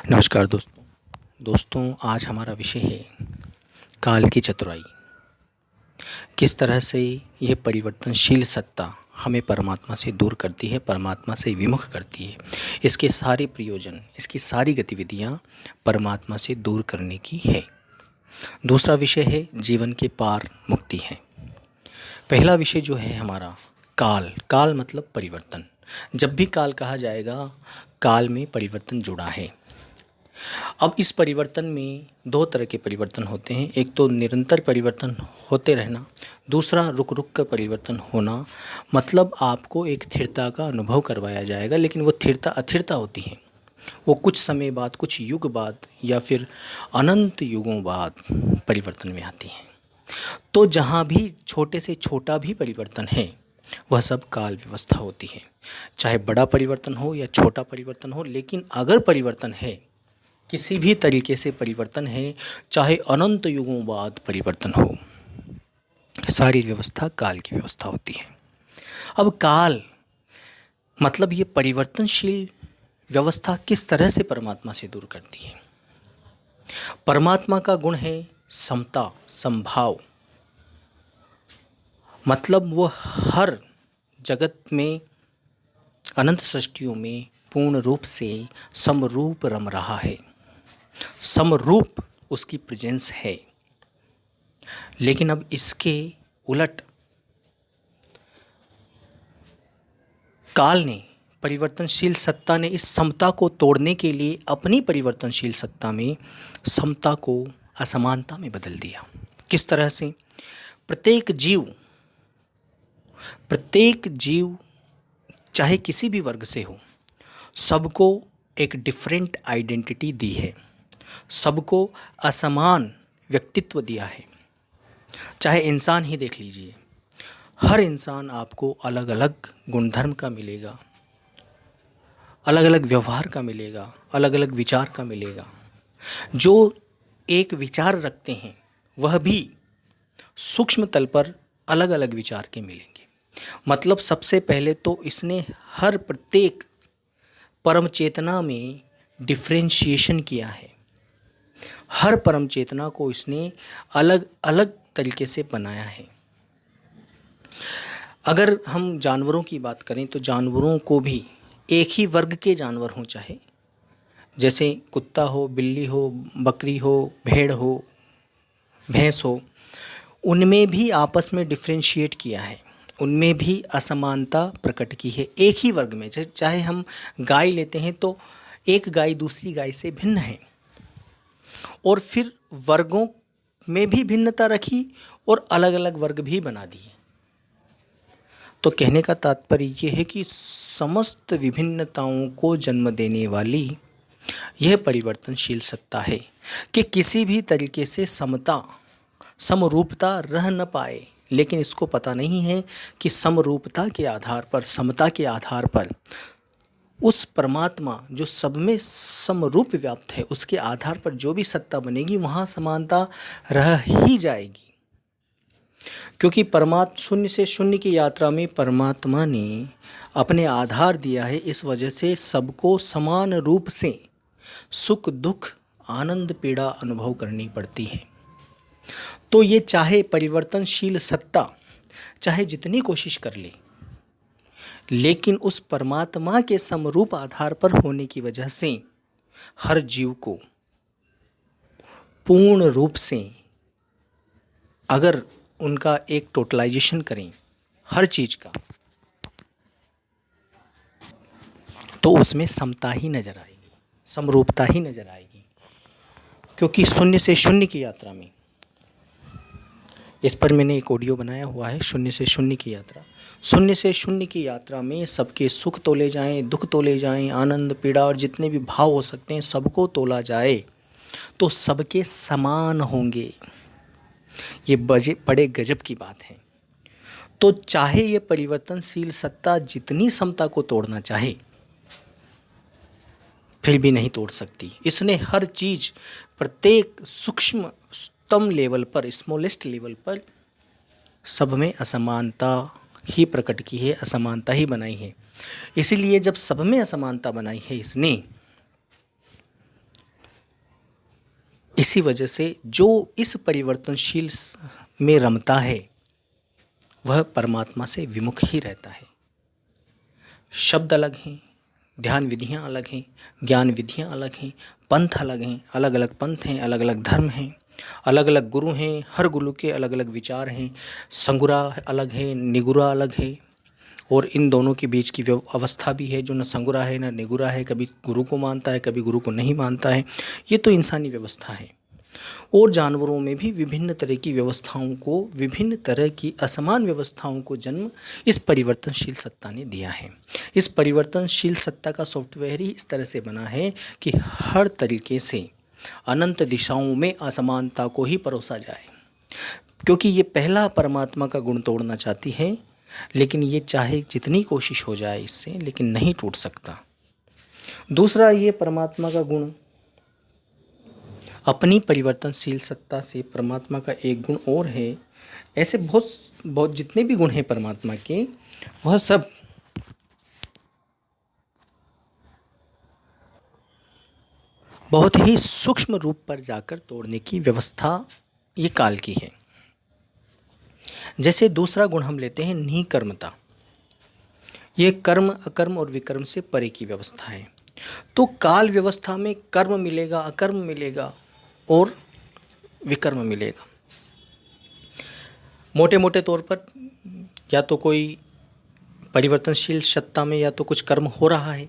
नमस्कार दोस्तों आज हमारा विषय है काल की चतुराई। किस तरह से यह परिवर्तनशील सत्ता हमें परमात्मा से दूर करती है, परमात्मा से विमुख करती है। इसके सारे प्रयोजन, इसकी सारी गतिविधियां परमात्मा से दूर करने की है। दूसरा विषय है जीवन के पार मुक्ति है। पहला विषय जो है हमारा काल मतलब परिवर्तन। जब भी काल कहा जाएगा, काल में परिवर्तन जुड़ा है। अब इस परिवर्तन में दो तरह के परिवर्तन होते हैं। एक तो निरंतर परिवर्तन होते रहना, दूसरा रुक रुक कर परिवर्तन होना। मतलब आपको एक स्थिरता का अनुभव करवाया जाएगा, लेकिन वो स्थिरता अस्थिरता होती है। वो कुछ समय बाद, कुछ युग बाद या फिर अनंत युगों बाद परिवर्तन में आती हैं। तो जहाँ भी छोटे से छोटा भी परिवर्तन है, वह सब काल व्यवस्था होती है। चाहे बड़ा परिवर्तन हो या छोटा परिवर्तन हो, लेकिन अगर परिवर्तन है, किसी भी तरीके से परिवर्तन है, चाहे अनंत युगों बाद परिवर्तन हो, सारी व्यवस्था काल की व्यवस्था होती है। अब काल मतलब ये परिवर्तनशील व्यवस्था किस तरह से परमात्मा से दूर करती है। परमात्मा का गुण है समता, समभाव। मतलब वो हर जगत में, अनंत सृष्टियों में पूर्ण रूप से समरूप रम रहा है। समरूप उसकी प्रेजेंस है। लेकिन अब इसके उलट काल ने, परिवर्तनशील सत्ता ने इस समता को तोड़ने के लिए अपनी परिवर्तनशील सत्ता में समता को असमानता में बदल दिया। किस तरह से? प्रत्येक जीव चाहे किसी भी वर्ग से हो, सबको एक डिफरेंट आइडेंटिटी दी है, सबको असमान व्यक्तित्व दिया है। चाहे इंसान ही देख लीजिए, हर इंसान आपको अलग अलग गुणधर्म का मिलेगा, अलग अलग व्यवहार का मिलेगा, अलग अलग विचार का मिलेगा। जो एक विचार रखते हैं वह भी सूक्ष्म तल पर अलग अलग विचार के मिलेंगे। मतलब सबसे पहले तो इसने हर प्रत्येक परम चेतना में डिफरेंशिएशन किया है। हर परम चेतना को इसने अलग अलग तरीके से बनाया है। अगर हम जानवरों की बात करें तो जानवरों को भी एक ही वर्ग के जानवर हों, चाहे जैसे कुत्ता हो, बिल्ली हो, बकरी हो, भेड़ हो, भैंस हो, उनमें भी आपस में डिफरेंशिएट किया है, उनमें भी असमानता प्रकट की है। एक ही वर्ग में, चाहे हम गाय लेते हैं तो एक गाय दूसरी गाय से भिन्न है, और फिर वर्गों में भी भिन्नता रखी और अलग अलग वर्ग भी बना दिए। तो कहने का तात्पर्य ये है कि समस्त विभिन्नताओं को जन्म देने वाली यह परिवर्तनशील सत्ता है कि किसी भी तरीके से समता, समरूपता रह न पाए। लेकिन इसको पता नहीं है कि समरूपता के आधार पर, समता के आधार पर उस परमात्मा जो सब में समरूप व्याप्त है, उसके आधार पर जो भी सत्ता बनेगी वहाँ समानता रह ही जाएगी। क्योंकि शून्य से शून्य की यात्रा में परमात्मा ने अपने आधार दिया है। इस वजह से सबको समान रूप से सुख दुख, आनंद पीड़ा अनुभव करनी पड़ती है। तो ये चाहे परिवर्तनशील सत्ता चाहे जितनी कोशिश कर ले, लेकिन उस परमात्मा के समरूप आधार पर होने की वजह से हर जीव को पूर्ण रूप से, अगर उनका एक टोटलाइजेशन करें हर चीज़ का, तो उसमें समता ही नज़र आएगी, समरूपता ही नज़र आएगी। क्योंकि शून्य से शून्य की यात्रा में, इस पर मैंने एक ऑडियो बनाया हुआ है, शून्य से शून्य की यात्रा। शून्य से शून्य की यात्रा में सबके सुख तोले जाएं, दुख तोले जाएं, आनंद पीड़ा और जितने भी भाव हो सकते हैं सबको तोला जाए तो सबके समान होंगे। ये बड़े गजब की बात है। तो चाहे ये परिवर्तनशील सत्ता जितनी समता को तोड़ना चाहे, फिर भी नहीं तोड़ सकती। इसने हर चीज़, प्रत्येक सूक्ष्मतम लेवल पर, स्मॉलेस्ट लेवल पर सब में असमानता ही प्रकट की है, असमानता ही बनाई है। इसीलिए जब सब में असमानता बनाई है इसने, इसी वजह से जो इस परिवर्तनशील में रमता है वह परमात्मा से विमुख ही रहता है। शब्द अलग हैं, ध्यान विधियाँ अलग हैं, ज्ञान विधियाँ अलग हैं, पंथ अलग हैं, अलग अलग पंथ हैं, अलग अलग धर्म हैं, अलग अलग गुरु हैं, हर गुरु के अलग अलग विचार हैं। संगुरा अलग है, निगुरा अलग है, और इन दोनों के बीच की अवस्था भी है जो न संगुरा है न निगुरा है, कभी गुरु को मानता है कभी गुरु को नहीं मानता है। ये तो इंसानी व्यवस्था है। और जानवरों में भी विभिन्न तरह की व्यवस्थाओं को, विभिन्न तरह की असमान व्यवस्थाओं को जन्म इस परिवर्तनशील सत्ता ने दिया है। इस परिवर्तनशील सत्ता का सॉफ्टवेयर ही इस तरह से बना है कि हर तरीके से अनंत दिशाओं में असमानता को ही परोसा जाए, क्योंकि ये पहला परमात्मा का गुण तोड़ना चाहती है, लेकिन ये चाहे जितनी कोशिश हो जाए इससे, लेकिन नहीं टूट सकता। दूसरा, ये परमात्मा का गुण, अपनी परिवर्तनशील सत्ता से परमात्मा का एक गुण और है। ऐसे बहुत जितने भी गुण हैं परमात्मा के, वह सब बहुत ही सूक्ष्म रूप पर जाकर तोड़ने की व्यवस्था ये काल की है। जैसे दूसरा गुण हम लेते हैं निकर्मता। ये कर्म, अकर्म और विकर्म से परे की व्यवस्था है। तो काल व्यवस्था में कर्म मिलेगा, अकर्म मिलेगा और विकर्म मिलेगा। मोटे मोटे तौर पर या तो कोई परिवर्तनशील सत्ता में या तो कुछ कर्म हो रहा है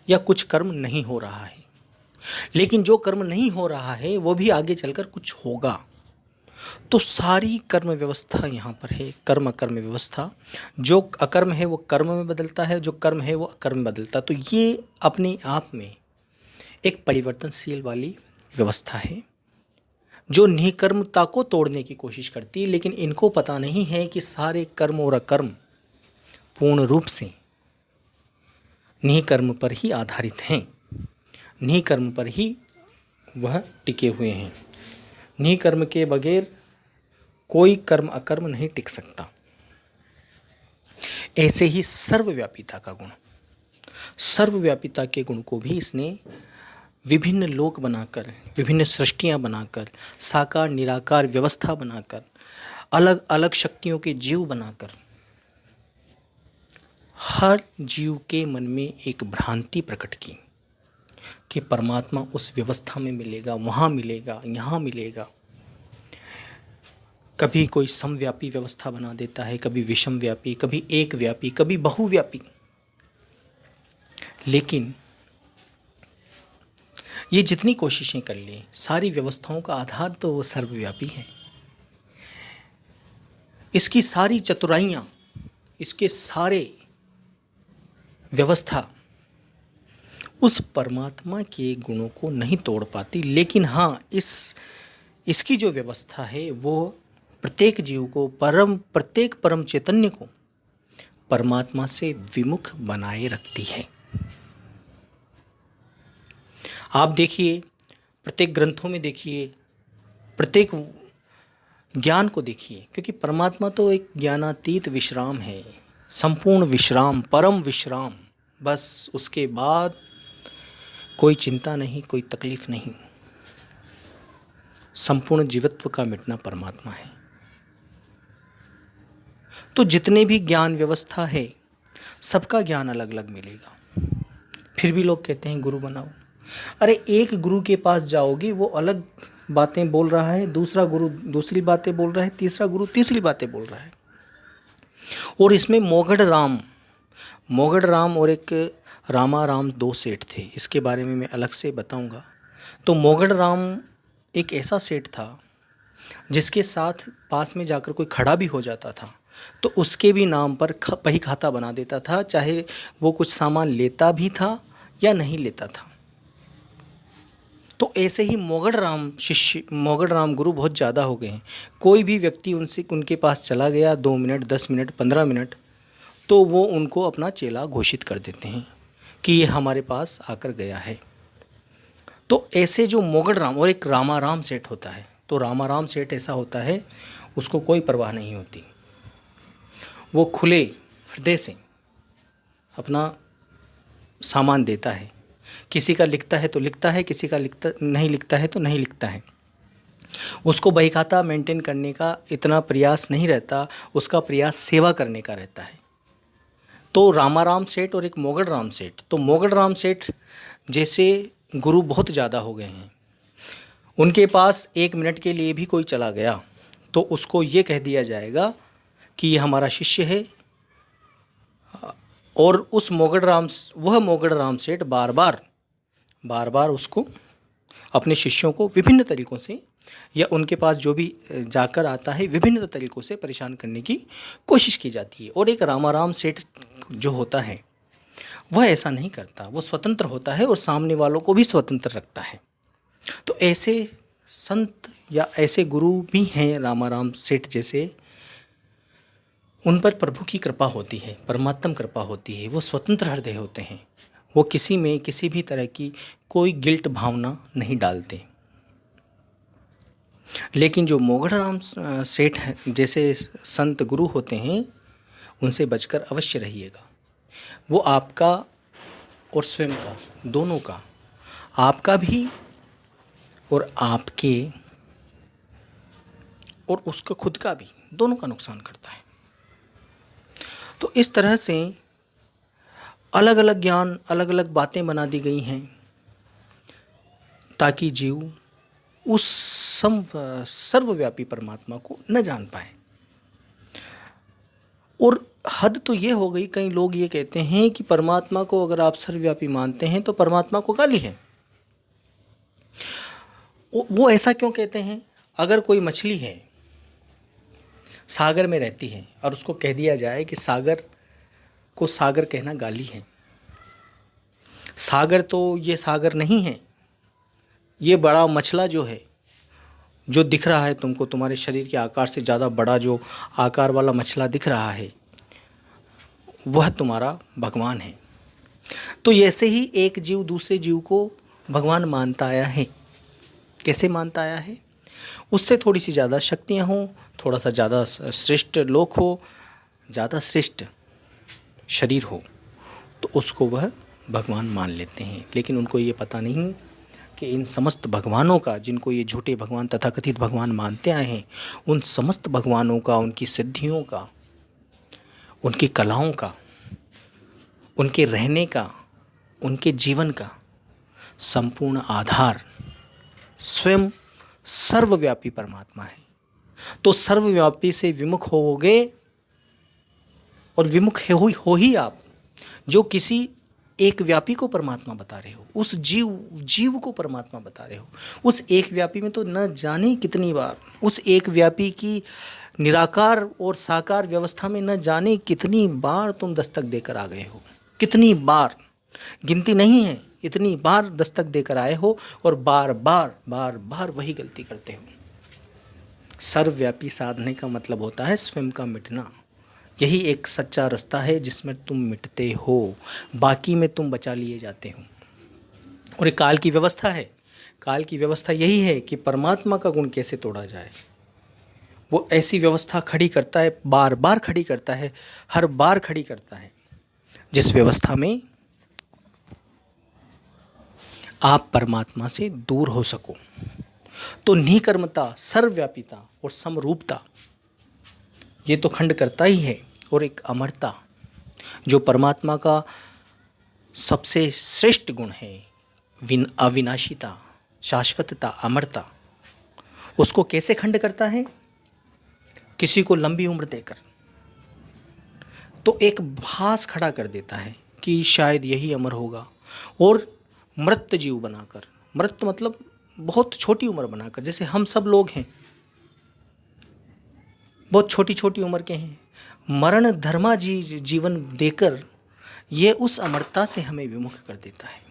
या कुछ कर्म नहीं हो रहा है, लेकिन जो कर्म नहीं हो रहा है वो भी आगे चलकर कुछ होगा। तो सारी कर्म व्यवस्था यहाँ पर है, कर्म अकर्म व्यवस्था। जो अकर्म है वो कर्म में बदलता है, जो कर्म है वो अकर्म में बदलता है। तो ये अपने आप में एक परिवर्तनशील वाली व्यवस्था है जो निकर्मता को तोड़ने की कोशिश करती है। लेकिन इनको पता नहीं है कि सारे कर्म और अकर्म पूर्ण रूप से निकर्म पर ही आधारित हैं, निकर्म पर ही वह टिके हुए हैं। निकर्म के बगैर कोई कर्म अकर्म नहीं टिक सकता। ऐसे ही सर्वव्यापीता का गुण, सर्वव्यापीता के गुण को भी इसने विभिन्न लोक बनाकर, विभिन्न सृष्टियाँ बनाकर, साकार निराकार व्यवस्था बनाकर, अलग अलग शक्तियों के जीव बनाकर हर जीव के मन में एक भ्रांति प्रकट की कि परमात्मा उस व्यवस्था में मिलेगा, वहाँ मिलेगा, यहाँ मिलेगा। कभी कोई समव्यापी व्यवस्था बना देता है, कभी विषम व्यापी, कभी एक व्यापी, कभी बहुव्यापी। लेकिन ये जितनी कोशिशें कर लें, सारी व्यवस्थाओं का आधार तो वो सर्वव्यापी है। इसकी सारी चतुराइयाँ, इसके सारे व्यवस्था उस परमात्मा के गुणों को नहीं तोड़ पाती। लेकिन हाँ, इसकी जो व्यवस्था है वो प्रत्येक जीव को, प्रत्येक परम चैतन्य को परमात्मा से विमुख बनाए रखती है। आप देखिए, प्रत्येक ग्रंथों में देखिए, प्रत्येक ज्ञान को देखिए, क्योंकि परमात्मा तो एक ज्ञानातीत विश्राम है, संपूर्ण विश्राम, परम विश्राम। बस उसके बाद कोई चिंता नहीं, कोई तकलीफ नहीं। संपूर्ण जीवत्व का मिटना परमात्मा है। तो जितने भी ज्ञान व्यवस्था है, सबका ज्ञान अलग अलग मिलेगा। फिर भी लोग कहते हैं गुरु बनाओ। अरे एक गुरु के पास जाओगे, वो अलग बातें बोल रहा है, दूसरा गुरु दूसरी बातें बोल रहा है, तीसरा गुरु तीसरी बातें बोल रहा है। और इसमें मोगढ़ राम और एक रामाराम, दो सेठ थे। इसके बारे में मैं अलग से बताऊंगा। तो मोगढ़ राम एक ऐसा सेठ था जिसके साथ पास में जाकर कोई खड़ा भी हो जाता था तो उसके भी नाम पर बही खाता बना देता था, चाहे वो कुछ सामान लेता भी था या नहीं लेता था। तो ऐसे ही मोगढ़ राम गुरु बहुत ज़्यादा हो गए हैं। कोई भी व्यक्ति उनके पास चला गया 2 मिनट, 10 मिनट, 15 मिनट, तो वो उनको अपना चेला घोषित कर देते हैं कि ये हमारे पास आकर गया है। तो ऐसे जो मोगढ़ राम, और एक रामाराम सेठ होता है। तो रामाराम सेठ ऐसा होता है, उसको कोई परवाह नहीं होती, वो खुले हृदय से अपना सामान देता है। किसी का लिखता है तो लिखता है, किसी का नहीं लिखता है तो नहीं लिखता है। उसको बहीखाता मेंटेन करने का इतना प्रयास नहीं रहता, उसका प्रयास सेवा करने का रहता है। तो रामाराम सेठ और एक मोगल राम सेठ, तो मोगल राम सेठ जैसे गुरु बहुत ज़्यादा हो गए हैं। उनके पास 1 मिनट के लिए भी कोई चला गया तो उसको ये कह दिया जाएगा कि ये हमारा शिष्य है। और वह मोगल राम सेठ बार बार उसको, अपने शिष्यों को विभिन्न तरीक़ों से, या उनके पास जो भी जाकर आता है विभिन्न तरीक़ों से परेशान करने की कोशिश की जाती है। और एक रामाराम सेठ जो होता है वह ऐसा नहीं करता, वो स्वतंत्र होता है और सामने वालों को भी स्वतंत्र रखता है। तो ऐसे संत या ऐसे गुरु भी हैं रामाराम सेठ जैसे, उन पर प्रभु की कृपा होती है, परमात्म कृपा होती है। वो स्वतंत्र हृदय होते हैं, वो किसी में किसी भी तरह की कोई गिल्ट भावना नहीं डालते। लेकिन जो मोगल राम सेठ जैसे संत गुरु होते हैं, उनसे बचकर अवश्य रहिएगा। वो आपका और स्वयं का, दोनों का, आपका भी और आपके और उसका खुद का भी, दोनों का नुकसान करता है। तो इस तरह से अलग अलग ज्ञान, अलग अलग बातें बना दी गई हैं ताकि जीव उस सर्वव्यापी परमात्मा को न जान पाए। और हद तो ये हो गई, कई लोग ये कहते हैं कि परमात्मा को अगर आप सर्वव्यापी मानते हैं तो परमात्मा को गाली है। वो ऐसा क्यों कहते हैं? अगर कोई मछली है, सागर में रहती है, और उसको कह दिया जाए कि सागर को सागर कहना गाली है, सागर तो ये सागर नहीं है, ये बड़ा मछला जो है, जो दिख रहा है तुमको, तुम्हारे शरीर के आकार से ज़्यादा बड़ा जो आकार वाला मछला दिख रहा है, वह तुम्हारा भगवान है। तो ऐसे ही एक जीव दूसरे जीव को भगवान मानता आया है। कैसे मानता आया है? उससे थोड़ी सी ज़्यादा शक्तियाँ हों, थोड़ा सा ज़्यादा श्रेष्ठ लोक हो, ज़्यादा श्रेष्ठ शरीर हो, तो उसको वह भगवान मान लेते हैं। लेकिन उनको ये पता नहीं कि इन समस्त भगवानों का, जिनको ये झूठे भगवान तथाकथित भगवान मानते आए हैं, उन समस्त भगवानों का, उनकी सिद्धियों का, उनकी कलाओं का, उनके रहने का, उनके जीवन का संपूर्ण आधार स्वयं सर्वव्यापी परमात्मा है। तो सर्वव्यापी से विमुख होगे, और विमुख हो ही आप, जो किसी एक व्यापी को परमात्मा बता रहे हो, उस जीव को परमात्मा बता रहे हो। उस एक व्यापी में तो न जाने कितनी बार, उस एक व्यापी की निराकार और साकार व्यवस्था में न जाने कितनी बार तुम दस्तक देकर आ गए हो, कितनी बार, गिनती नहीं है, इतनी बार दस्तक देकर आए हो और बार बार वही गलती करते हो। सर्वव्यापी साधने का मतलब होता है स्वयं का मिटना। यही एक सच्चा रास्ता है जिसमें तुम मिटते हो, बाकी में तुम बचा लिए जाते हो। और एक काल की व्यवस्था है। काल की व्यवस्था यही है कि परमात्मा का गुण कैसे तोड़ा जाए। वो ऐसी व्यवस्था खड़ी करता है, बार बार खड़ी करता है, हर बार खड़ी करता है, जिस व्यवस्था में आप परमात्मा से दूर हो सको। तो निकर्मता, सर्वव्यापिता और समरूपता, ये तो खंड करता ही है। और एक अमरता, जो परमात्मा का सबसे श्रेष्ठ गुण है, अविनाशिता, शाश्वतता, अमरता, उसको कैसे खंड करता है? किसी को लंबी उम्र देकर, तो एक भास खड़ा कर देता है कि शायद यही अमर होगा। और मृत जीव बनाकर, मृत मतलब बहुत छोटी उम्र बनाकर, जैसे हम सब लोग हैं, बहुत छोटी छोटी उम्र के हैं, मरण धर्मा जीवन देकर ये उस अमरता से हमें विमुख कर देता है।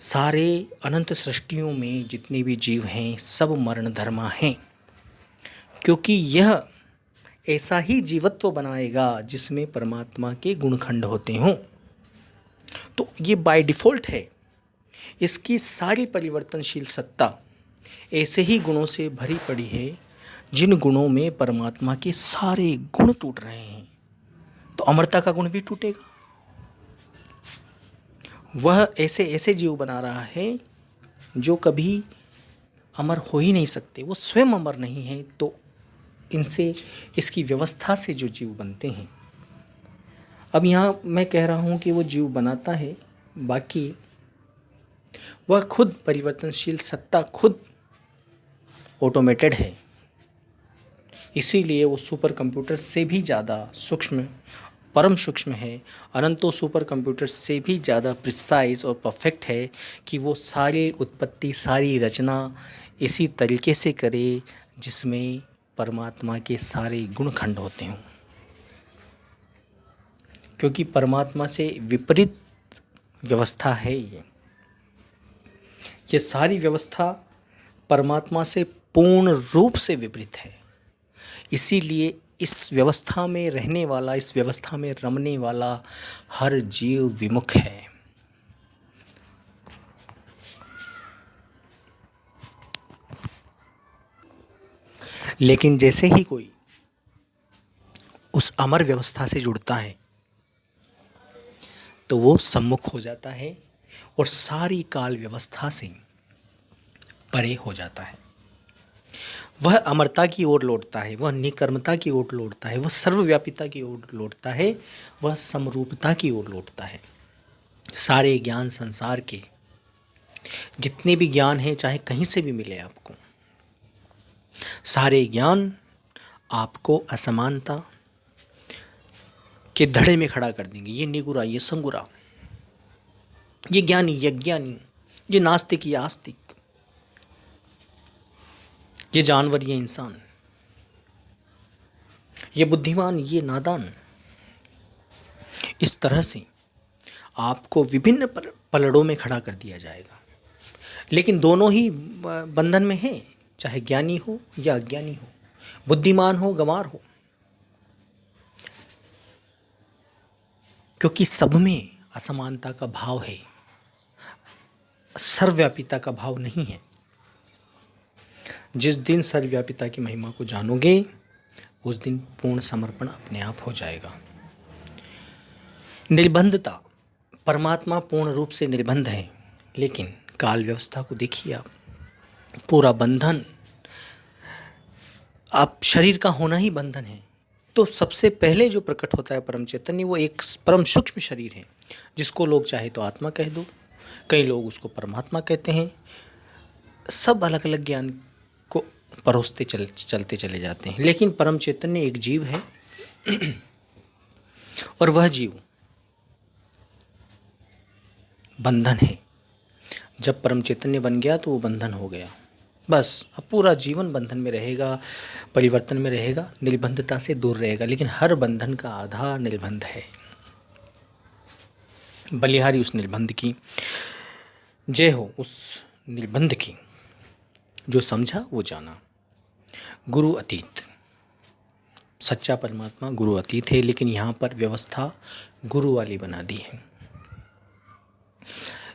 सारे अनंत सृष्टियों में जितने भी जीव हैं सब मरण धर्मा हैं, क्योंकि यह ऐसा ही जीवत्व बनाएगा जिसमें परमात्मा के गुणखंड होते हों। तो ये बाय डिफ़ॉल्ट है। इसकी सारी परिवर्तनशील सत्ता ऐसे ही गुणों से भरी पड़ी है जिन गुणों में परमात्मा के सारे गुण टूट रहे हैं। तो अमरता का गुण भी टूटेगा, वह ऐसे ऐसे जीव बना रहा है जो कभी अमर हो ही नहीं सकते, वो स्वयं अमर नहीं है। तो इनसे, इसकी व्यवस्था से जो जीव बनते हैं, अब यहाँ मैं कह रहा हूँ कि वो जीव बनाता है, बाकी वह खुद परिवर्तनशील सत्ता, खुद ऑटोमेटेड है। इसीलिए वो सुपर कंप्यूटर से भी ज़्यादा सूक्ष्म, परम सूक्ष्म है, अनंतों सुपर कंप्यूटर से भी ज़्यादा प्रिसाइज और परफेक्ट है कि वो सारी उत्पत्ति, सारी रचना इसी तरीके से करे जिसमें परमात्मा के सारे गुण खंड होते हों। क्योंकि परमात्मा से विपरीत व्यवस्था है ये सारी व्यवस्था परमात्मा से पूर्ण रूप से विपरीत है। इसीलिए इस व्यवस्था में रहने वाला, इस व्यवस्था में रमने वाला हर जीव विमुख है। लेकिन जैसे ही कोई उस अमर व्यवस्था से जुड़ता है तो वो सम्मुख हो जाता है और सारी काल व्यवस्था से परे हो जाता है। वह अमरता की ओर लौटता है, वह निकर्मता की ओर लौटता है, वह सर्वव्यापिता की ओर लौटता है, वह समरूपता की ओर लौटता है। सारे ज्ञान संसार के जितने भी ज्ञान हैं, चाहे कहीं से भी मिले आपको, सारे ज्ञान आपको असमानता के धड़े में खड़ा कर देंगे। ये निगुरा, ये संगुरा, ये ज्ञानी, ये अज्ञानी, ये नास्तिक, ये आस्तिक, ये जानवर, ये इंसान, ये बुद्धिमान, ये नादान। इस तरह से आपको विभिन्न पलड़ों में खड़ा कर दिया जाएगा। लेकिन दोनों ही बंधन में हैं, चाहे ज्ञानी हो या अज्ञानी हो, बुद्धिमान हो, गंवार हो, क्योंकि सब में असमानता का भाव है, सर्वव्यापिता का भाव नहीं है। जिस दिन सर्वव्यापिता की महिमा को जानोगे, उस दिन पूर्ण समर्पण अपने आप हो जाएगा। निर्बंधता, परमात्मा पूर्ण रूप से निर्बंध है, लेकिन काल व्यवस्था को देखिए आप, पूरा बंधन, आप शरीर का होना ही बंधन है। तो सबसे पहले जो प्रकट होता है परम चैतन्य, वो एक परम सूक्ष्म शरीर है, जिसको लोग चाहे तो आत्मा कह दो, कई लोग उसको परमात्मा कहते हैं। सब अलग अलग ज्ञान को परोसते चलते चले जाते हैं, लेकिन परम चैतन्य एक जीव है और वह जीव बंधन है। जब परम चैतन्य बन गया तो वो बंधन हो गया, बस अब पूरा जीवन बंधन में रहेगा, परिवर्तन में रहेगा, निर्बंधता से दूर रहेगा। लेकिन हर बंधन का आधार निर्बंध है। बलिहारी उस निर्बंध की, जय हो उस निर्बंध की। जो समझा वो जाना। गुरु अतीत, सच्चा परमात्मा गुरु अतीत है, लेकिन यहाँ पर व्यवस्था गुरु वाली बना दी है।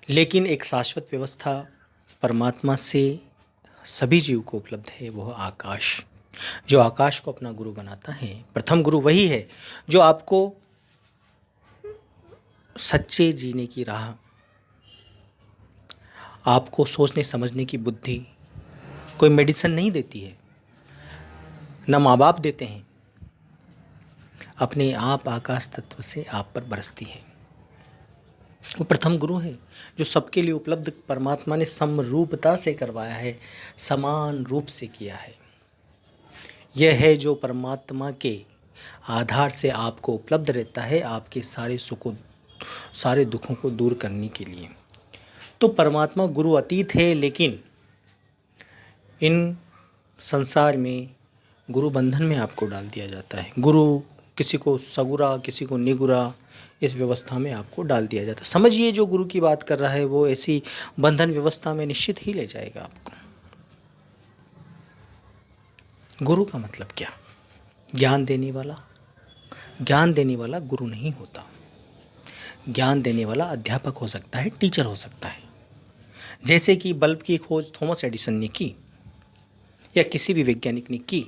लेकिन एक शाश्वत व्यवस्था परमात्मा से सभी जीव को उपलब्ध है, वह आकाश। जो आकाश को अपना गुरु बनाता है, प्रथम गुरु वही है जो आपको सच्चे जीने की राह, आपको सोचने समझने की बुद्धि, कोई मेडिसिन नहीं देती है, न माँ बाप देते हैं, अपने आप आकाश तत्व से आप पर बरसती है। वो प्रथम गुरु है जो सबके लिए उपलब्ध परमात्मा ने समरूपता से करवाया है, समान रूप से किया है। यह है जो परमात्मा के आधार से आपको उपलब्ध रहता है, आपके सारे सुखों, सारे दुखों को दूर करने के लिए। तो परमात्मा गुरु अतीत है, लेकिन इन संसार में गुरु बंधन में आपको डाल दिया जाता है। गुरु किसी को सगुरा, किसी को निगुरा, इस व्यवस्था में आपको डाल दिया जाता है। समझिए जो गुरु की बात कर रहा है वो ऐसी बंधन व्यवस्था में निश्चित ही ले जाएगा आपको। गुरु का मतलब क्या? ज्ञान देने वाला। ज्ञान देने वाला गुरु नहीं होता। ज्ञान देने वाला अध्यापक हो सकता है, टीचर हो सकता है। जैसे कि बल्ब की खोज थॉमस एडिसन ने की या किसी भी वैज्ञानिक ने की।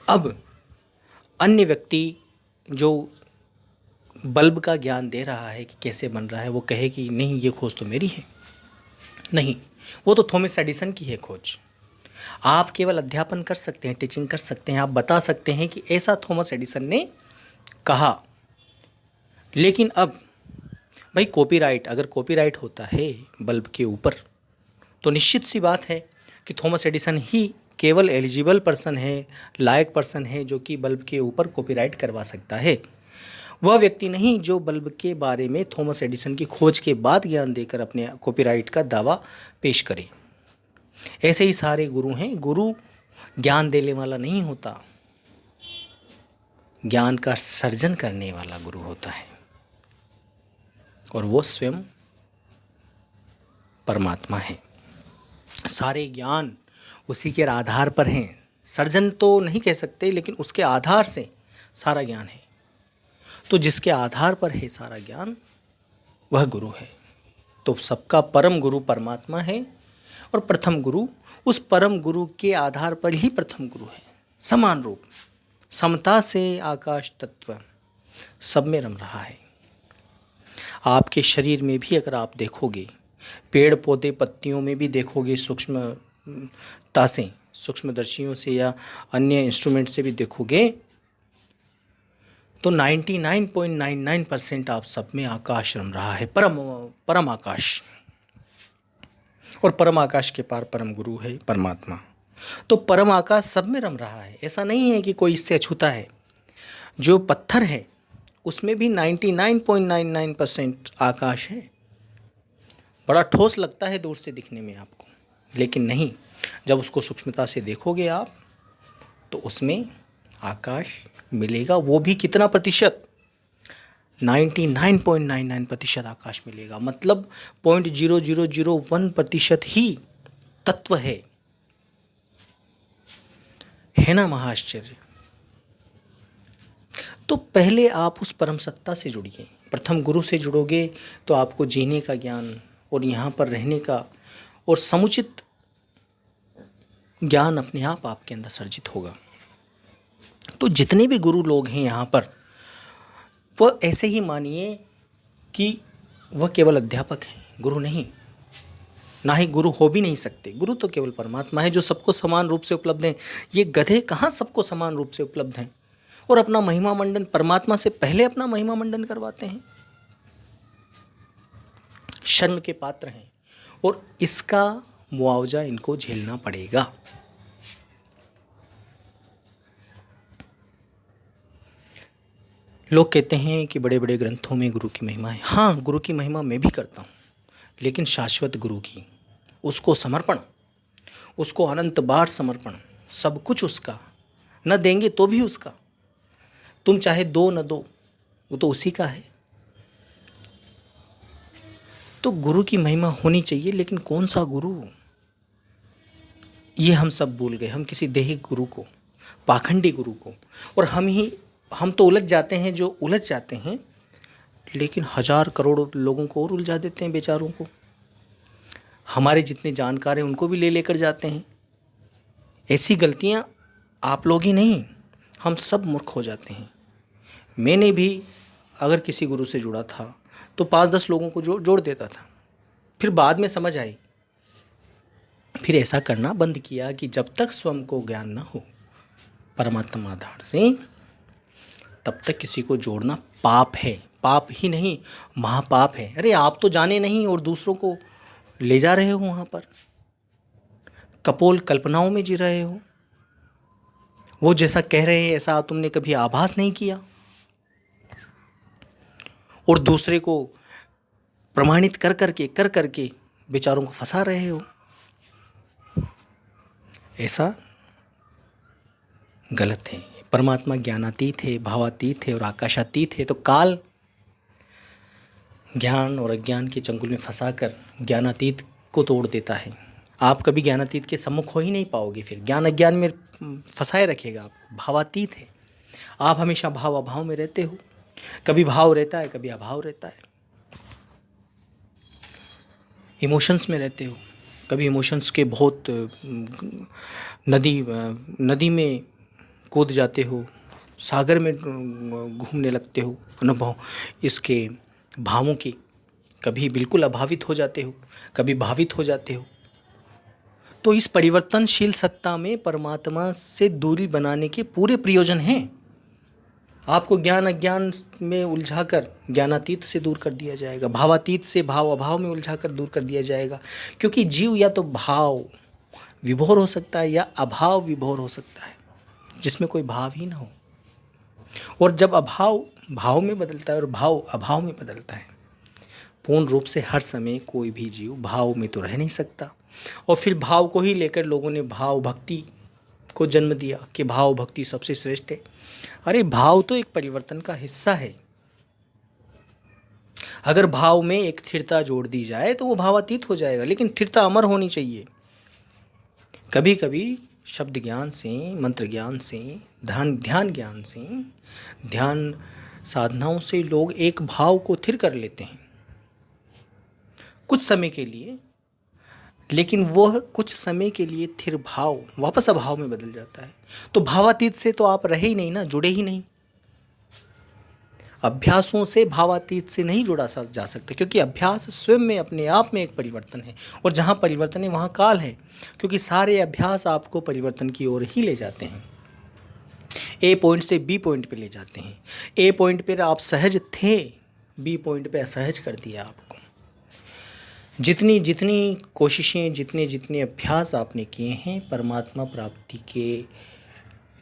अब अन्य व्यक्ति जो बल्ब का ज्ञान दे रहा है कि कैसे बन रहा है, वो कहे कि नहीं ये खोज तो मेरी है? नहीं, वो तो थॉमस एडिसन की है खोज। आप केवल अध्यापन कर सकते हैं, टीचिंग कर सकते हैं, आप बता सकते हैं कि ऐसा थॉमस एडिसन ने कहा। लेकिन अब भाई कॉपीराइट, अगर कॉपीराइट होता है बल्ब के ऊपर तो निश्चित सी बात है कि थॉमस एडिसन ही केवल एलिजिबल पर्सन है, लायक पर्सन है जो कि बल्ब के ऊपर कॉपीराइट करवा सकता है। वह व्यक्ति नहीं जो बल्ब के बारे में थॉमस एडिसन की खोज के बाद ज्ञान देकर अपने कॉपीराइट का दावा पेश करे। ऐसे ही सारे गुरु हैं। गुरु ज्ञान देने वाला नहीं होता, ज्ञान का सर्जन करने वाला गुरु होता है, और वो स्वयं परमात्मा है। सारे ज्ञान उसी के आधार पर हैं। सर्जन तो नहीं कह सकते, लेकिन उसके आधार से सारा ज्ञान है। तो जिसके आधार पर है सारा ज्ञान, वह गुरु है। तो सबका परम गुरु परमात्मा है, और प्रथम गुरु उस परम गुरु के आधार पर ही प्रथम गुरु है। समान रूप, समता से आकाश तत्व सब में रम रहा है। आपके शरीर में भी अगर आप देखोगे, पेड़ पौधे पत्तियों में भी देखोगे, सूक्ष्मता से, सूक्ष्मदर्शियों से या अन्य इंस्ट्रूमेंट से भी देखोगे, तो 99.99% आप सब में आकाश रम रहा है, परम आकाश। और परम आकाश के पार परम गुरु है परमात्मा। तो परम आकाश सब में रम रहा है। ऐसा नहीं है कि कोई इससे अछूता है। जो पत्थर है उसमें भी 99.99% आकाश है। बड़ा ठोस लगता है दूर से दिखने में आपको, लेकिन नहीं, जब उसको सूक्ष्मता से देखोगे आप तो उसमें आकाश मिलेगा। वो भी कितना प्रतिशत? 99.99% आकाश मिलेगा। मतलब 0.0001% ही तत्व है ना महाआश्चर्य। तो पहले आप उस परम सत्ता से जुड़िए, प्रथम गुरु से जुड़ोगे तो आपको जीने का ज्ञान और यहाँ पर रहने का और समुचित ज्ञान अपने आप आपके अंदर सर्जित होगा। तो जितने भी गुरु लोग हैं यहाँ पर, वह ऐसे ही मानिए कि वह केवल अध्यापक हैं, गुरु नहीं, ना ही गुरु हो भी नहीं सकते। गुरु तो केवल परमात्मा है जो सबको समान रूप से उपलब्ध है। ये गधे कहाँ सबको समान रूप से उपलब्ध हैं और अपना महिमा मंडन परमात्मा से पहले अपना महिमा मंडन करवाते हैं। शर्म के पात्र हैं और इसका मुआवजा इनको झेलना पड़ेगा। लोग कहते हैं कि बड़े बड़े ग्रंथों में गुरु की महिमा है। हाँ, गुरु की महिमा मैं भी करता हूँ, लेकिन शाश्वत गुरु की, उसको समर्पण, उसको अनंत बार समर्पण, सब कुछ उसका, न देंगे तो भी उसका। तुम चाहे दो न दो, वो तो उसी का है। तो गुरु की महिमा होनी चाहिए, लेकिन कौन सा गुरु, ये हम सब भूल गए। हम किसी देही गुरु को, पाखंडी गुरु को, और हम तो उलझ जाते हैं जो उलझ जाते हैं, लेकिन हजार करोड़ लोगों को और उलझा देते हैं बेचारों को। हमारे जितने जानकार हैं उनको भी ले लेकर जाते हैं। ऐसी गलतियां आप लोग ही नहीं, हम सब मूर्ख हो जाते हैं। मैंने भी अगर किसी गुरु से जुड़ा था तो 5-10 लोगों को जोड़ देता था। फिर बाद में समझ आई, फिर ऐसा करना बंद किया कि जब तक स्वयं को ज्ञान ना हो परमात्मा आधार से, तब तक किसी को जोड़ना पाप है। पाप ही नहीं, महापाप है। अरे आप तो जाने नहीं और दूसरों को ले जा रहे हो वहाँ पर, कपोल कल्पनाओं में जी रहे हो। वो जैसा कह रहे हैं ऐसा तुमने कभी आभास नहीं किया, और दूसरे को प्रमाणित कर करके बेचारों को फंसा रहे हो। ऐसा गलत है। परमात्मा ज्ञानातीत है, भावातीत है और आकाशातीत है। तो काल ज्ञान और अज्ञान के चंगुल में फंसाकर ज्ञानातीत को तोड़ देता है। आप कभी ज्ञानातीत के सम्मुख हो ही नहीं पाओगे, फिर ज्ञान अज्ञान में फंसाए रखेगा आपको। भावातीत है, आप हमेशा भाव अभाव में रहते हो। कभी भाव रहता है, कभी अभाव रहता है। इमोशंस में रहते हो, कभी इमोशंस के बहुत नदी में कूद जाते हो, सागर में घूमने लगते हो, अनुभव इसके भावों के, कभी बिल्कुल अभावित हो जाते हो, कभी भावित हो जाते हो। तो इस परिवर्तनशील सत्ता में परमात्मा से दूरी बनाने के पूरे प्रयोजन हैं। आपको ज्ञान अज्ञान में उलझाकर ज्ञानातीत से दूर कर दिया जाएगा, भावातीत से भाव अभाव में उलझाकर दूर कर दिया जाएगा। क्योंकि जीव या तो भाव विभोर हो सकता है या अभाव विभोर हो सकता है, जिसमें कोई भाव ही ना हो। और जब अभाव भाव में बदलता है और भाव अभाव में बदलता है, पूर्ण रूप से हर समय कोई भी जीव भाव में तो रह नहीं सकता। और फिर भाव को ही लेकर लोगों ने भाव भक्ति को जन्म दिया कि भाव भक्ति सबसे श्रेष्ठ है। अरे भाव तो एक परिवर्तन का हिस्सा है। अगर भाव में एक स्थिरता जोड़ दी जाए तो वो भावातीत हो जाएगा, लेकिन स्थिरता अमर होनी चाहिए। कभी कभी शब्द ज्ञान से, मंत्र ज्ञान से, ध्यान ज्ञान से, ध्यान साधनाओं से लोग एक भाव को स्थिर कर लेते हैं कुछ समय के लिए, लेकिन वह कुछ समय के लिए स्थिर भाव वापस अभाव में बदल जाता है। तो भावातीत से तो आप रहे ही नहीं ना, जुड़े ही नहीं। अभ्यासों से भावातीत से नहीं जुड़ा जा सकता, क्योंकि अभ्यास स्वयं में अपने आप में एक परिवर्तन है। और जहाँ परिवर्तन है वहाँ काल है, क्योंकि सारे अभ्यास आपको परिवर्तन की ओर ही ले जाते हैं। ए पॉइंट से बी पॉइंट पे ले जाते हैं। ए पॉइंट पर आप सहज थे, बी पॉइंट पे असहज कर दिया आपको। जितनी जितनी कोशिशें, जितने जितने अभ्यास आपने किए हैं, परमात्मा प्राप्ति के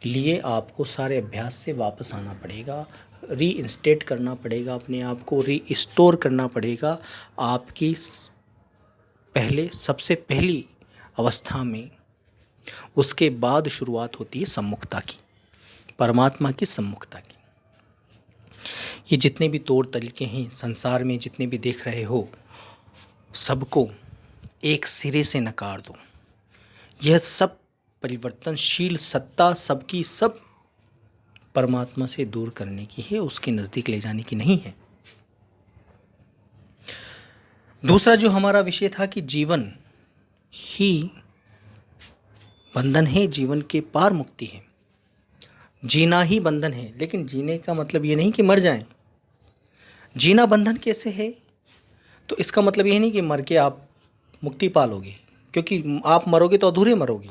लिए आपको सारे अभ्यास से वापस आना पड़ेगा, रीइंस्टेट करना पड़ेगा, अपने आप को रीस्टोर करना पड़ेगा आपकी पहले सबसे पहली अवस्था में। उसके बाद शुरुआत होती है सम्मुखता की, परमात्मा की सम्मुखता की। ये जितने भी तौर तरीके हैं संसार में, जितने भी देख रहे हो, सबको एक सिरे से नकार दो। यह सब परिवर्तनशील सत्ता सबकी सब परमात्मा से दूर करने की है, उसके नज़दीक ले जाने की नहीं है। दूसरा जो हमारा विषय था कि जीवन ही बंधन है, जीवन के पार मुक्ति है, जीना ही बंधन है। लेकिन जीने का मतलब ये नहीं कि मर जाएं। जीना बंधन कैसे है? तो इसका मतलब ये नहीं कि मर के आप मुक्ति पालोगे, क्योंकि आप मरोगे तो अधूरे मरोगे।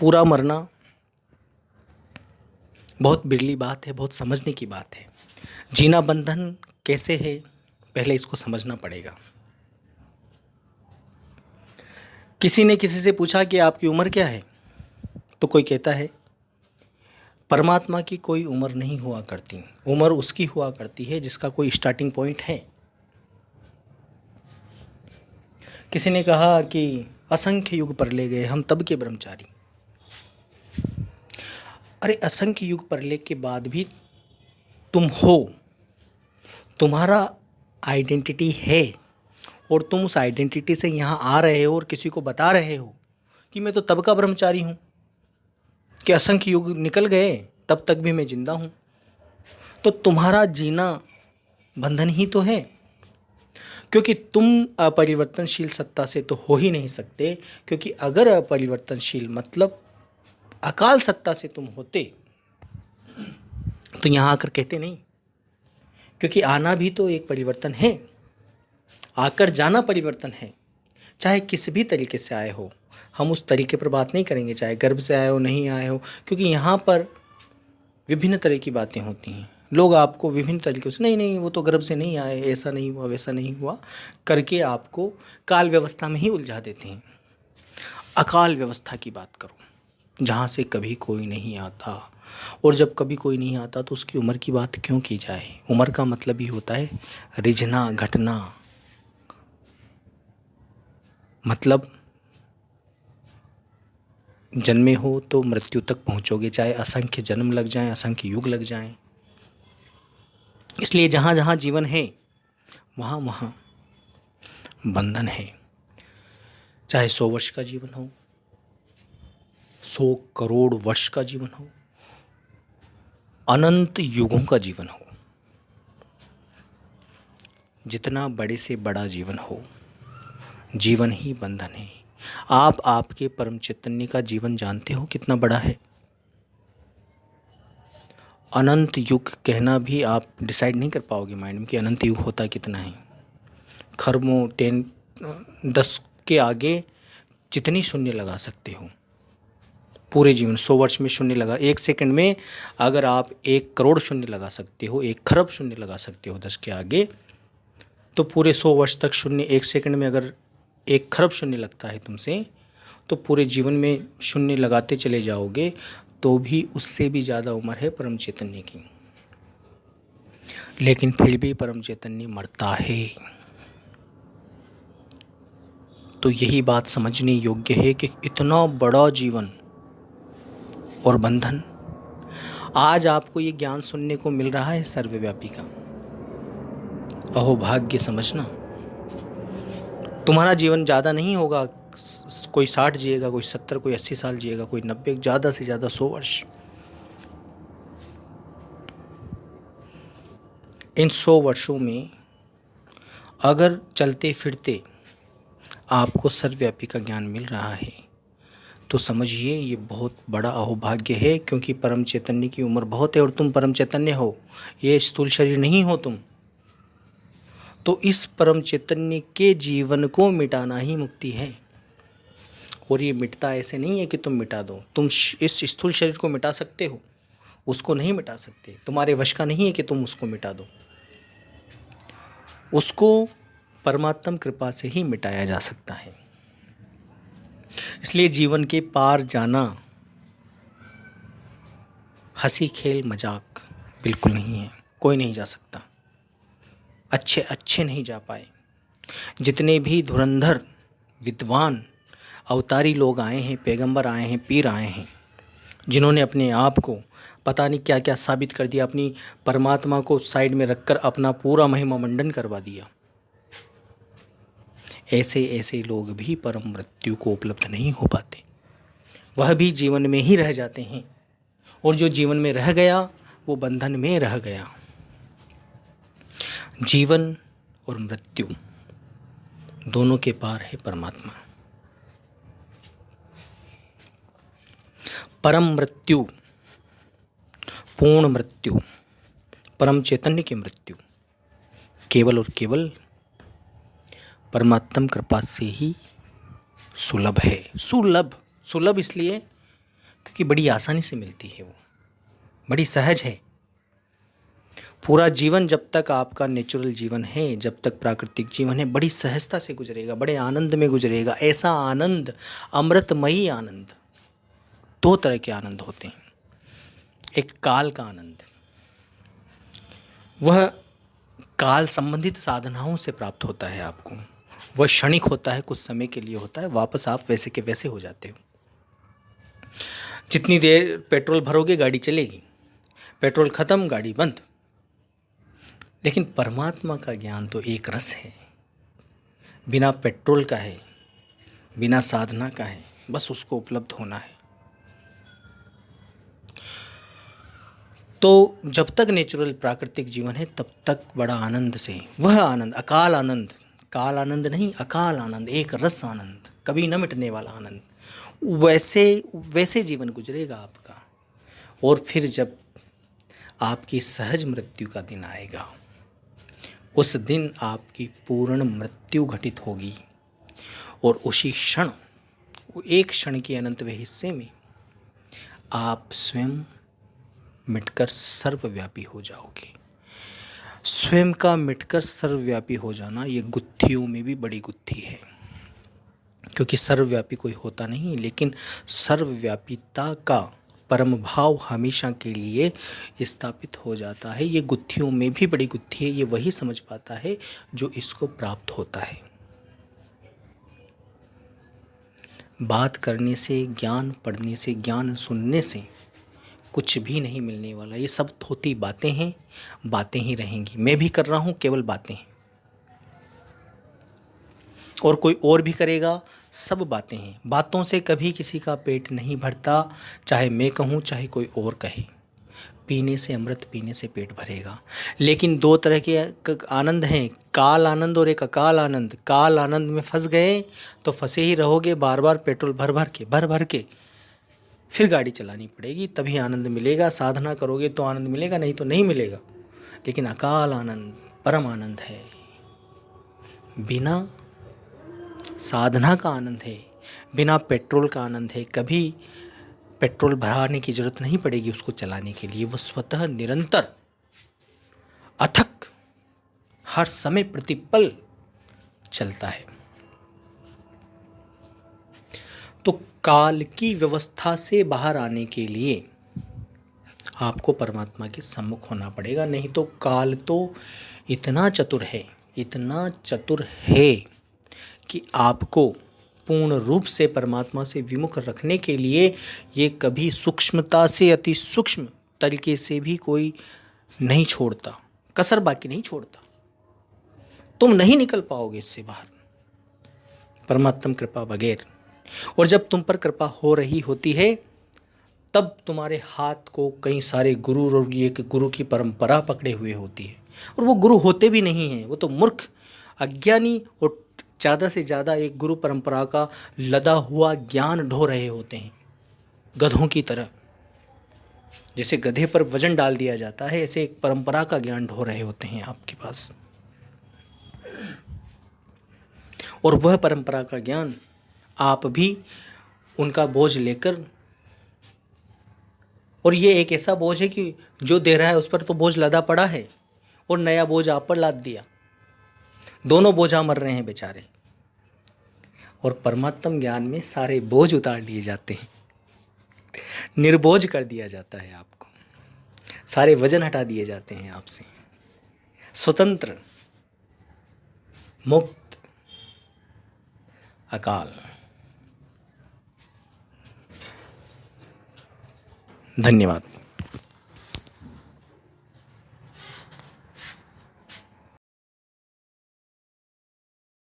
पूरा मरना बहुत बिरली बात है, बहुत समझने की बात है। जीना बंधन कैसे है, पहले इसको समझना पड़ेगा। किसी ने किसी से पूछा कि आपकी उम्र क्या है, तो कोई कहता है परमात्मा की कोई उम्र नहीं हुआ करती, उम्र उसकी हुआ करती है जिसका कोई स्टार्टिंग पॉइंट है। किसी ने कहा कि असंख्य युग पर ले गए हम तब के ब्रह्मचारी। अरे असंख्य युग परले के बाद भी तुम हो, तुम्हारा आइडेंटिटी है, और तुम उस आइडेंटिटी से यहाँ आ रहे हो और किसी को बता रहे हो कि मैं तो तब का ब्रह्मचारी हूँ, कि असंख्य युग निकल गए तब तक भी मैं जिंदा हूँ। तो तुम्हारा जीना बंधन ही तो है, क्योंकि तुम अपरिवर्तनशील सत्ता से तो हो ही नहीं सकते। क्योंकि अगर अपरिवर्तनशील मतलब अकाल सत्ता से तुम होते तो यहाँ आकर कहते नहीं, क्योंकि आना भी तो एक परिवर्तन है, आकर जाना परिवर्तन है। चाहे किस भी तरीके से आए हो, हम उस तरीके पर बात नहीं करेंगे, चाहे गर्भ से आए हो नहीं आए हो, क्योंकि यहाँ पर विभिन्न तरह की बातें होती हैं। लोग आपको विभिन्न तरीक़ों से नहीं वो तो गर्भ से नहीं आए, ऐसा नहीं हुआ, वैसा नहीं हुआ करके आपको काल व्यवस्था में ही उलझा देते हैं। अकाल व्यवस्था की बात करो, जहाँ से कभी कोई नहीं आता, और जब कभी कोई नहीं आता तो उसकी उम्र की बात क्यों की जाए। उम्र का मतलब ही होता है रिझना, घटना, मतलब जन्मे हो तो मृत्यु तक पहुँचोगे, चाहे असंख्य जन्म लग जाएं, असंख्य युग लग जाएं। इसलिए जहाँ जहाँ जीवन है वहाँ वहाँ बंधन है। चाहे 100 वर्ष का जीवन हो, 100 करोड़ वर्ष का जीवन हो, अनंत युगों का जीवन हो, जितना बड़े से बड़ा जीवन हो, जीवन ही बंधन है। आप आपके परम चैतन्य का जीवन जानते हो कितना बड़ा है? अनंत युग कहना भी आप डिसाइड नहीं कर पाओगे माइंड में कि अनंत युग होता कितना है। खरबों 10 के आगे जितनी शून्य लगा सकते हो पूरे जीवन, 100 वर्ष में शून्य लगा, 1 सेकंड में अगर आप 1 करोड़ शून्य लगा सकते हो, 1 खरब शून्य लगा सकते हो 10 के आगे, तो पूरे 100 वर्ष तक शून्य 1 सेकंड में अगर 1 खरब शून्य लगता है तुमसे, तो पूरे जीवन में शून्य लगाते चले जाओगे तो भी उससे भी ज़्यादा उम्र है परम चैतन्य की। लेकिन फिर भी परम चैतन्य मरता है। तो यही बात समझने योग्य है कि इतना बड़ा जीवन और बंधन, आज आपको ये ज्ञान सुनने को मिल रहा है सर्वव्यापी का, अहोभाग्य समझना। तुम्हारा जीवन ज़्यादा नहीं होगा, कोई 60 जिएगा, कोई 70, कोई 80 साल जिएगा, कोई 90, ज़्यादा से ज़्यादा 100 वर्ष। इन 100 वर्षों में अगर चलते फिरते आपको सर्वव्यापी का ज्ञान मिल रहा है तो समझिए ये बहुत बड़ा अहोभाग्य है, क्योंकि परम चैतन्य की उम्र बहुत है और तुम परम चैतन्य हो, ये स्थूल शरीर नहीं हो तुम। तो इस परम चैतन्य के जीवन को मिटाना ही मुक्ति है। और ये मिटता ऐसे नहीं है कि तुम मिटा दो। तुम इस स्थूल शरीर को मिटा सकते हो, उसको नहीं मिटा सकते। तुम्हारे वश का नहीं है कि तुम उसको मिटा दो। उसको परमात्म कृपा से ही मिटाया जा सकता है। इसलिए जीवन के पार जाना हंसी खेल मजाक बिल्कुल नहीं है, कोई नहीं जा सकता। अच्छे नहीं जा पाए। जितने भी धुरंधर विद्वान अवतारी लोग आए हैं, पैगंबर आए हैं, पीर आए हैं, जिन्होंने अपने आप को पता नहीं क्या क्या साबित कर दिया, अपनी परमात्मा को साइड में रखकर अपना पूरा महिमा मंडन करवा दिया, ऐसे लोग भी परम मृत्यु को उपलब्ध नहीं हो पाते। वह भी जीवन में ही रह जाते हैं, और जो जीवन में रह गया वो बंधन में रह गया। जीवन और मृत्यु दोनों के पार है परमात्मा। परम मृत्यु, पूर्ण मृत्यु, परम चैतन्य की मृत्यु केवल और केवल परमात्म कृपा से ही सुलभ है। सुलभ इसलिए क्योंकि बड़ी आसानी से मिलती है, वो बड़ी सहज है। पूरा जीवन जब तक आपका नेचुरल जीवन है, जब तक प्राकृतिक जीवन है, बड़ी सहजता से गुजरेगा, बड़े आनंद में गुजरेगा। ऐसा आनंद, अमृतमयी आनंद। 2 तरह के आनंद होते हैं। एक काल का आनंद, वह काल संबंधित साधनाओं से प्राप्त होता है आपको। वह क्षणिक होता है, कुछ समय के लिए होता है, वापस आप वैसे के वैसे हो जाते हो। जितनी देर पेट्रोल भरोगे गाड़ी चलेगी, पेट्रोल खत्म गाड़ी बंद। लेकिन परमात्मा का ज्ञान तो एक रस है, बिना पेट्रोल का है, बिना साधना का है, बस उसको उपलब्ध होना है। तो जब तक नेचुरल प्राकृतिक जीवन है तब तक बड़ा आनंद से, वह आनंद अकाल आनंद, काल आनंद नहीं, अकाल आनंद, एक रस आनंद, कभी न मिटने वाला आनंद, वैसे जीवन गुजरेगा आपका। और फिर जब आपकी सहज मृत्यु का दिन आएगा, उस दिन आपकी पूर्ण मृत्यु घटित होगी, और उसी क्षण, एक क्षण के अनंतवें हिस्से में आप स्वयं मिटकर सर्वव्यापी हो जाओगे। स्वयं का मिटकर सर्वव्यापी हो जाना ये गुत्थियों में भी बड़ी गुत्थी है, क्योंकि सर्वव्यापी कोई होता नहीं, लेकिन सर्वव्यापीता का परम भाव हमेशा के लिए स्थापित हो जाता है। ये गुत्थियों में भी बड़ी गुत्थी है। ये वही समझ पाता है जो इसको प्राप्त होता है। बात करने से, ज्ञान पढ़ने से, ज्ञान सुनने से कुछ भी नहीं मिलने वाला। ये सब थोती बातें हैं, बातें ही रहेंगी। मैं भी कर रहा हूँ, केवल बातें हैं, और कोई और भी करेगा, सब बातें हैं। बातों से कभी किसी का पेट नहीं भरता, चाहे मैं कहूँ चाहे कोई और कहे। पीने से, अमृत पीने से पेट भरेगा। लेकिन दो तरह के आनंद हैं, काल आनंद और एक अकाल आनंद। काल आनंद में फंस गए तो फंसे ही रहोगे, बार बार पेट्रोल भर भर के फिर गाड़ी चलानी पड़ेगी, तभी आनंद मिलेगा। साधना करोगे तो आनंद मिलेगा, नहीं तो नहीं मिलेगा। लेकिन अकाल आनंद परम आनंद है, बिना साधना का आनंद है, बिना पेट्रोल का आनंद है। कभी पेट्रोल भराने की जरूरत नहीं पड़ेगी उसको चलाने के लिए, वो स्वतः निरंतर अथक हर समय प्रतिपल चलता है। तो काल की व्यवस्था से बाहर आने के लिए आपको परमात्मा के सम्मुख होना पड़ेगा, नहीं तो काल तो इतना चतुर है, इतना चतुर है कि आपको पूर्ण रूप से परमात्मा से विमुख रखने के लिए ये कभी सूक्ष्मता से, अति सूक्ष्म तरीके से भी कोई नहीं छोड़ता, कसर बाकी नहीं छोड़ता। तुम नहीं निकल पाओगे इससे बाहर परमात्मा कृपा बगैर। और जब तुम पर कृपा हो रही होती है तब तुम्हारे हाथ को कई सारे गुरु और एक गुरु की परंपरा पकड़े हुए होती है, और वो गुरु होते भी नहीं हैं, वो तो मूर्ख अज्ञानी और ज़्यादा से ज़्यादा एक गुरु परंपरा का लदा हुआ ज्ञान ढो रहे होते हैं, गधों की तरह। जैसे गधे पर वजन डाल दिया जाता है, ऐसे एक परंपरा का ज्ञान ढो रहे होते हैं आपके पास, और वह परंपरा का ज्ञान आप भी उनका बोझ लेकर, और ये एक ऐसा बोझ है कि जो दे रहा है उस पर तो बोझ लदा पड़ा है और नया बोझ आप पर लाद दिया, दोनों बोझा मर रहे हैं बेचारे। और परमात्म ज्ञान में सारे बोझ उतार लिए जाते हैं, निर्बोझ कर दिया जाता है आपको, सारे वजन हटा दिए जाते हैं आपसे, स्वतंत्र मुक्त अकाल। धन्यवाद।